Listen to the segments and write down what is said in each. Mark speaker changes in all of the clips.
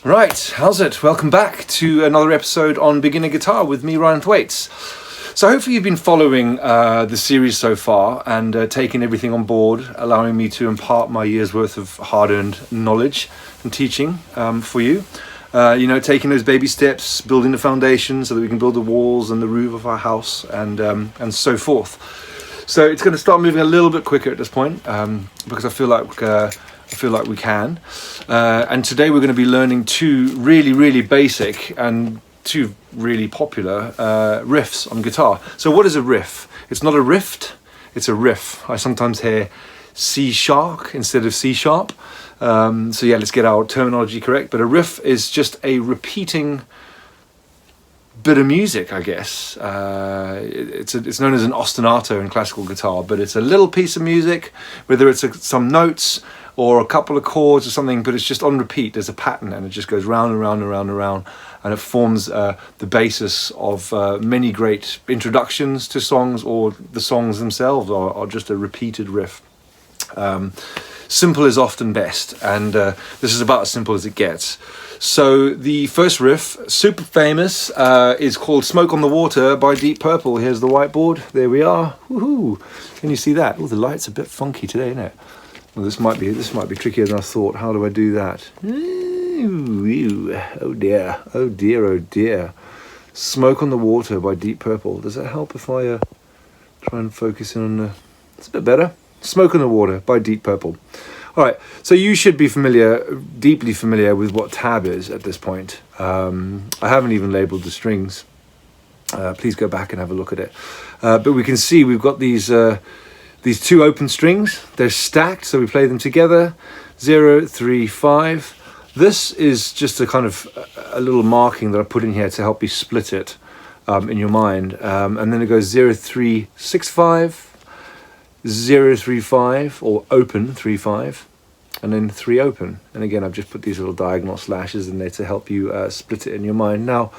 Speaker 1: Right, how's it? Welcome back to another episode on Beginner Guitar with me, Ryan Thwaites. So hopefully you've been following the series so far and taking everything on board, allowing me to impart my year's worth of hard-earned knowledge and teaching for you. Taking those baby steps, building the foundation so that we can build the walls and the roof of our house and so forth. So it's going to start moving a little bit quicker at this point because I feel like we can. And today we're going to be learning two really basic and two really popular riffs on guitar. So what is a riff? It's not a rift, it's a riff. I sometimes hear C sharp instead of C sharp. So yeah, let's get our terminology correct. But a riff is just a repeating bit of music, I guess. It's known as an ostinato in classical guitar, but it's a little piece of music, whether it's some notes or a couple of chords or something, but it's just on repeat. There's a pattern and it just goes round and round and round and round, and it forms the basis of many great introductions to songs, or the songs themselves are just a repeated riff. Simple is often best, and this is about as simple as it gets. So the first riff, super famous, is called Smoke on the Water by Deep Purple. Here's the whiteboard. There we are. Woohoo! Can you see that? Oh, the light's a bit funky today, isn't it? Well, this might be trickier than I thought. How do I do that? Ooh, oh dear, oh dear, oh dear. Smoke on the Water by Deep Purple. Does that help if I try and focus in on the... It's a bit better. Smoke on the Water by Deep Purple. All right, so you should be deeply familiar with what tab is at this point. I haven't even labeled the strings. Please go back and have a look at it. But we can see we've got these two open strings. They're stacked, so we play them together. 0, 3, 5. This is just a kind of a little marking that I put in here to help you split it in your mind. And then it goes 0, 3, 6, 5. 0, 3, 5, or open 3, 5, and then 3 open. And again, I've just put these little diagonal slashes in there to help you split it in your mind. Now,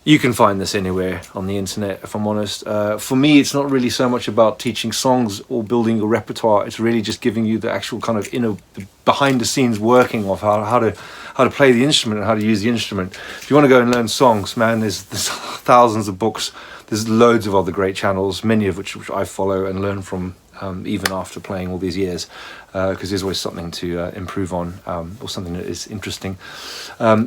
Speaker 1: you can find this anywhere on the internet, if I'm honest. For me, it's not really so much about teaching songs or building a repertoire. It's really just giving you the actual kind of behind the scenes working of how to play the instrument and how to use the instrument. If you want to go and learn songs, man, there's thousands of books. There's loads of other great channels, many of which I follow and learn from even after playing all these years, because there's always something to improve on, or something that is interesting.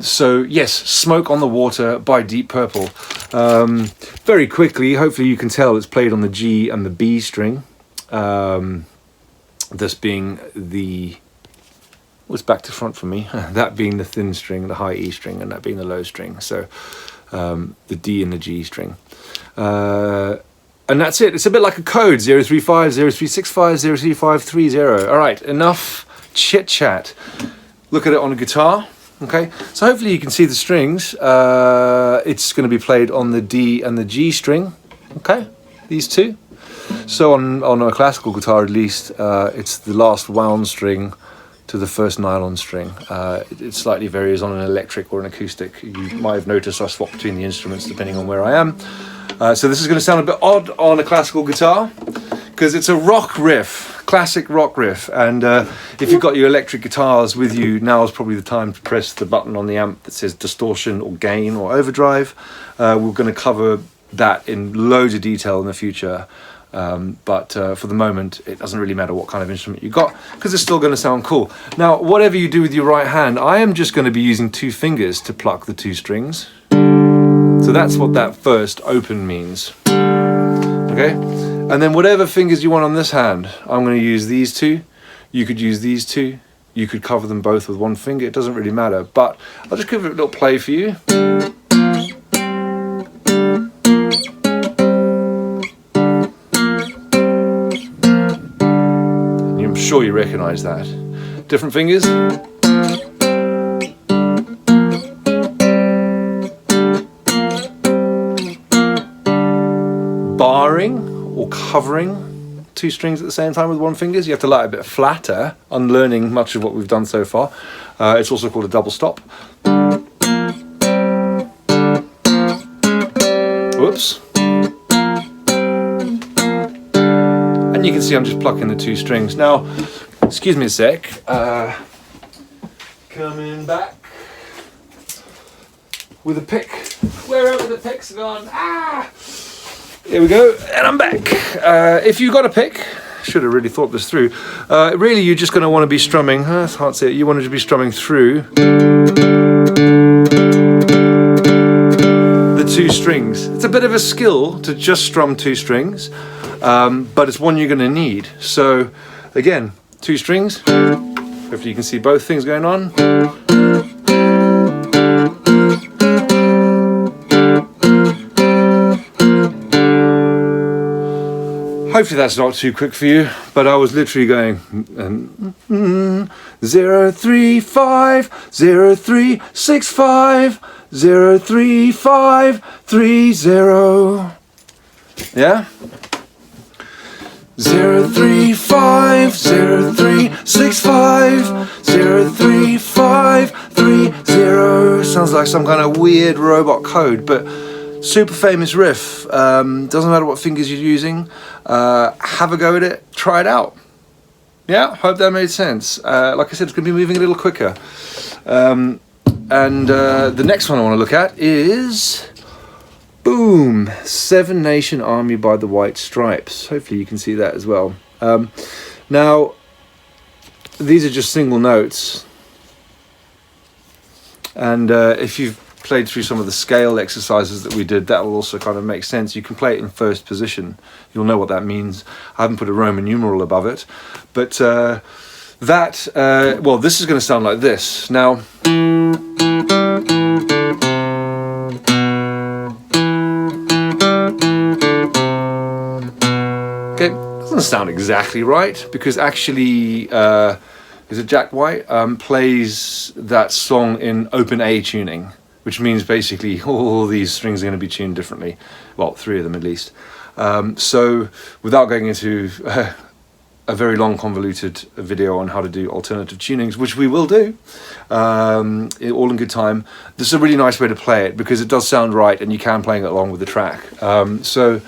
Speaker 1: So yes, Smoke on the Water by Deep Purple. Very quickly, hopefully you can tell it's played on the G and the B string. This being the... What's back to front for me? That being the thin string, the high E string, and that being the low string. So the D and the G string. And that's it. It's a bit like a code. 035, 0365, 03530. All right, enough chit chat. Look at it on a guitar. Okay, so hopefully you can see the strings. It's going to be played on the D and the G string. Okay, these two. So on a classical guitar, at least, it's the last wound string to the first nylon string. It slightly varies on an electric or an acoustic. You might have noticed I swap between the instruments depending on where I am. So this is going to sound a bit odd on a classical guitar because it's a rock riff, classic rock riff. And if you've got your electric guitars with you, now is probably the time to press the button on the amp that says distortion or gain or overdrive. We're going to cover that in loads of detail in the future. But for the moment, it doesn't really matter what kind of instrument you got because it's still going to sound cool. Now, whatever you do with your right hand, I am just going to be using 2 fingers to pluck the 2 strings. So that's what that first open means. Okay? And then whatever fingers you want on this hand, I'm going to use these 2. You could use these 2. You could cover them both with 1 finger. It doesn't really matter. But I'll just give it a little play for you. I'm sure you recognize that. Different fingers. Barring or covering 2 strings at the same time with 1 finger. You have to lie a bit flatter, unlearning much of what we've done so far. It's also called a double stop. Whoops. And you can see I'm just plucking the 2 strings. Now, excuse me a sec. Coming back. with a pick. Where are the picks gone? Ah! Here we go, and I'm back. If you've got a pick, should have really thought this through. Really, you're just going to want to be strumming. It's hard to say it. You want to be strumming through the 2 strings. It's a bit of a skill to just strum 2 strings, but it's one you're going to need. So, again, 2 strings. Hopefully, you can see both things going on. Hopefully that's not too quick for you, but I was literally going 0 3 5 0 3 6 5 0 3 5 3 0. Yeah. 0 3 5 0 3 6 5 0 3 5 3 0. Sounds like some kind of weird robot code, but super famous riff. Doesn't matter what fingers you're using. Have a go at it. Try it out. Yeah, hope that made sense. Like I said, it's going to be moving a little quicker. And the next one I want to look at is, boom, Seven Nation Army by the White Stripes. Hopefully you can see that as well. Now, these are just single notes. And if you've played through some of the scale exercises that we did, that will also kind of make sense. You can play it in first position. You'll know what that means. I haven't put a Roman numeral above it, but well, this is going to sound like this. Now, okay, doesn't sound exactly right, because actually, is it Jack White plays that song in open A tuning, which means basically all these strings are going to be tuned differently. Well, 3 of them at least. So without going into a very long convoluted video on how to do alternative tunings, which we will do, all in good time, this is a really nice way to play it, because it does sound right and you can play it along with the track. So,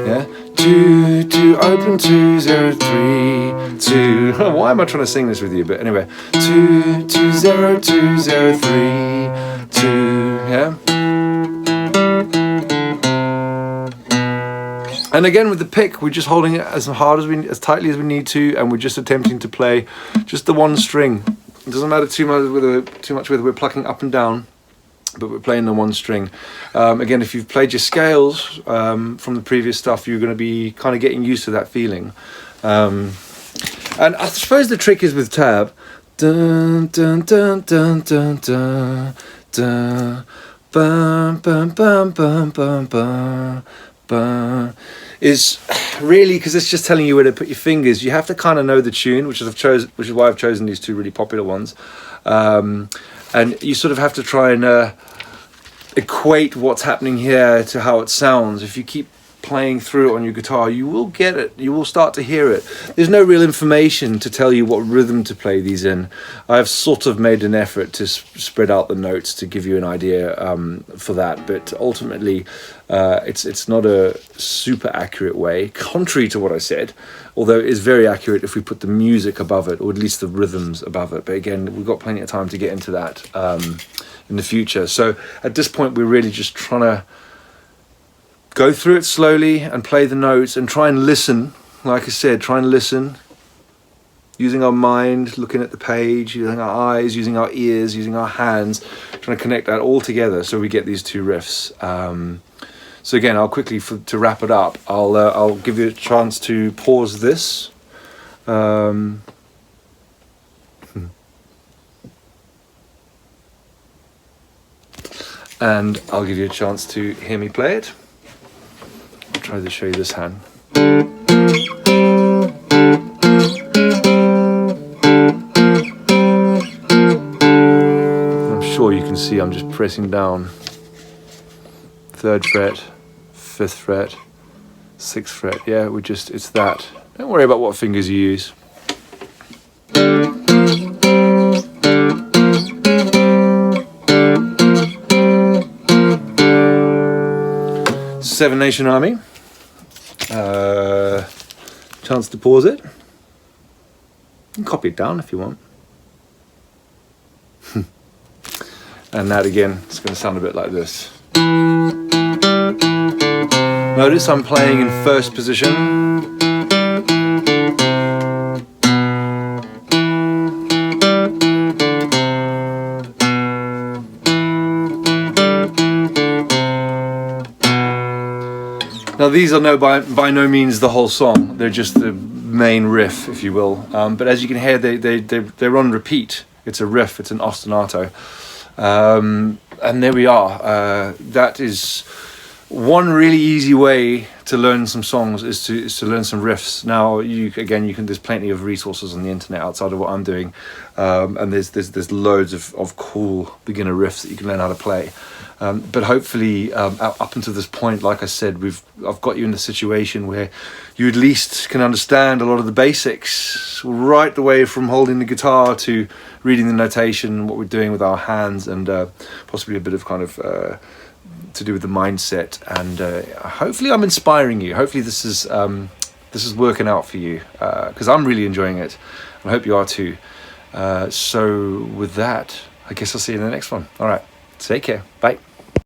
Speaker 1: yeah. 2 2 open 2 0 3 2. Why am I trying to sing this with you? But anyway, 2 2 0 2 0 3 2. Yeah. And again with the pick, we're just holding it as hard as tightly as we need to, and we're just attempting to play just the 1 string. It doesn't matter too much whether we're plucking up and down, but we're playing the 1 string. Again, if you've played your scales from the previous stuff, you're going to be kind of getting used to that feeling. And I suppose the trick is with tab. Dun, dun, dun, dun, dun, dun, dun, bum, bum, bum, bum, bum, bum, bum. Is really, because it's just telling you where to put your fingers. You have to kind of know the tune, which is why I've chosen these 2 really popular ones. And you sort of have to try and equate what's happening here to how it sounds. If you keep playing through it on your guitar, you will get it. You will start to hear it. There's no real information to tell you what rhythm to play these in. I've sort of made an effort to spread out the notes to give you an idea for that, but ultimately it's not a super accurate way, contrary to what I said, although it is very accurate if we put the music above it, or at least the rhythms above it. But again, we've got plenty of time to get into that in the future. So at this point, we're really just trying to go through it slowly and play the notes and try and listen. Like I said, try and listen, using our mind, looking at the page, using our eyes, using our ears, using our hands, trying to connect that all together so we get these 2 riffs. So again, I'll quickly, to wrap it up, I'll give you a chance to pause this. And I'll give you a chance to hear me play it. I'll try to show you this hand. I'm sure you can see I'm just pressing down 3rd fret, 5th fret, 6th fret. Yeah, it's that. Don't worry about what fingers you use. Seven Nation Army. Chance to pause it. You can copy it down if you want. And that again, it's going to sound a bit like this. Notice I'm playing in first position. Now these are by no means the whole song, they're just the main riff, if you will. But as you can hear, they're on repeat. It's a riff, it's an ostinato. And there we are. That is one really easy way to learn some songs, is to learn some riffs. Now there's plenty of resources on the internet outside of what I'm doing, and there's loads of cool beginner riffs that you can learn how to play. But hopefully, up until this point, like I said, I've got you in a situation where you at least can understand a lot of the basics, right the way from holding the guitar to reading the notation, what we're doing with our hands, and possibly a bit of kind of to do with the mindset. And hopefully, I'm inspiring you. Hopefully, this is working out for you, because I'm really enjoying it, and I hope you are too. So with that, I guess I'll see you in the next one. All right, take care. Bye.